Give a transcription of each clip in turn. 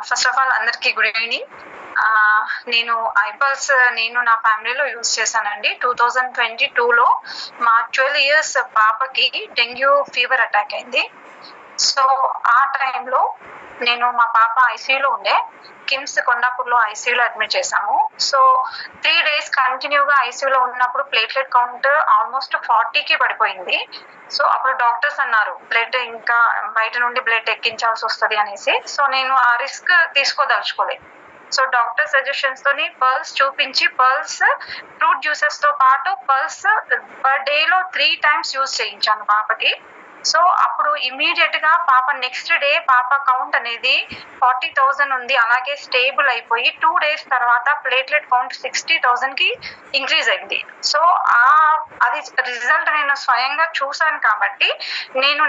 First of all అందరికీ good evening. నేను ఐపల్స్ నా ఫ్యామిలీలో యూజ్ చేశానండి. 2022లో మా 12 years పాపకి డెంగ్యూ ఫీవర్ అటాక్ అయింది. సో ఆ టైంలో మా పాప ఐసీయూలో ఉండే, కిమ్స్ కొండాపూర్లో ఐసీయూలో అడ్మిట్ చేశాము. సో 3 days కంటిన్యూగా ఐసీయూలో ఉన్నప్పుడు ప్లేట్లెట్ కౌంట్ ఆల్మోస్ట్ 40కి పడిపోయింది. సో అప్పుడు డాక్టర్స్ అన్నారు బ్లడ్ ఇంకా బయట నుండి బ్లడ్ ఎక్కించాల్సి వస్తుంది అనేసి. సో నేను ఆ రిస్క్ తీసుకోదలుచుకోలేదు. సో డాక్టర్ సజెషన్స్ తోని పర్ల్స్ చూపించి, పర్ల్స్ ఫ్రూట్ జ్యూసెస్ తో పాటు పర్ల్స్ పర్ డేలో 3 times యూజ్ చేయించాను పాపకి. సో అప్పుడు ఇమీడియట్ గా పాప నెక్స్ట్ డే పాప కౌంట్ అనేది 40,000 ఉంది, అలాగే స్టేబుల్ అయిపోయి 2 days తర్వాత ప్లేట్లెట్ కౌంట్ 60,000 కి ఇంక్రీజ్ అయింది. సో అది రిజల్ట్ నేను స్వయంగా చూసాను కాబట్టి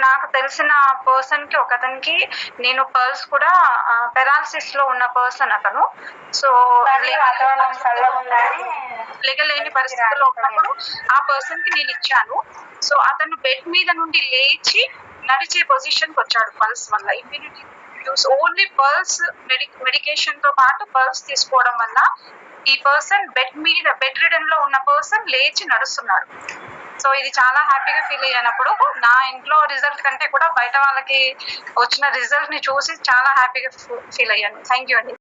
నాకు తెలిసిన పర్సన్ కి ఒకతనికి నేను పర్ల్స్ కూడా పెరాలసిస్ లో ఉన్న పర్సన్ అతను. సో లేని పరిస్థితుల్లో ఉన్నప్పుడు ఆ పర్సన్ కి నేను ఇచ్చాను. సో అతను బెడ్ మీద నుండి లేచి నడిచే పొజిషన్ కి వచ్చాడు పల్స్ వల్ల. Immunity use only pulse medication తో పాటు పల్స్ తీసుకోవడం వల్ల ఈ పర్సన్ బెడ్ రిడన్ లో ఉన్న పర్సన్ లేచి నడుస్తున్నాడు. సో ఇది చాలా హ్యాపీగా ఫీల్ అయ్యానప్పుడు. నా ఇంట్లో రిజల్ట్ కంటే కూడా బయట వాళ్ళకి వచ్చిన రిజల్ట్ ని చూసి చాలా హ్యాపీగా ఫీల్ అయ్యాను. థ్యాంక్ యూ అండి.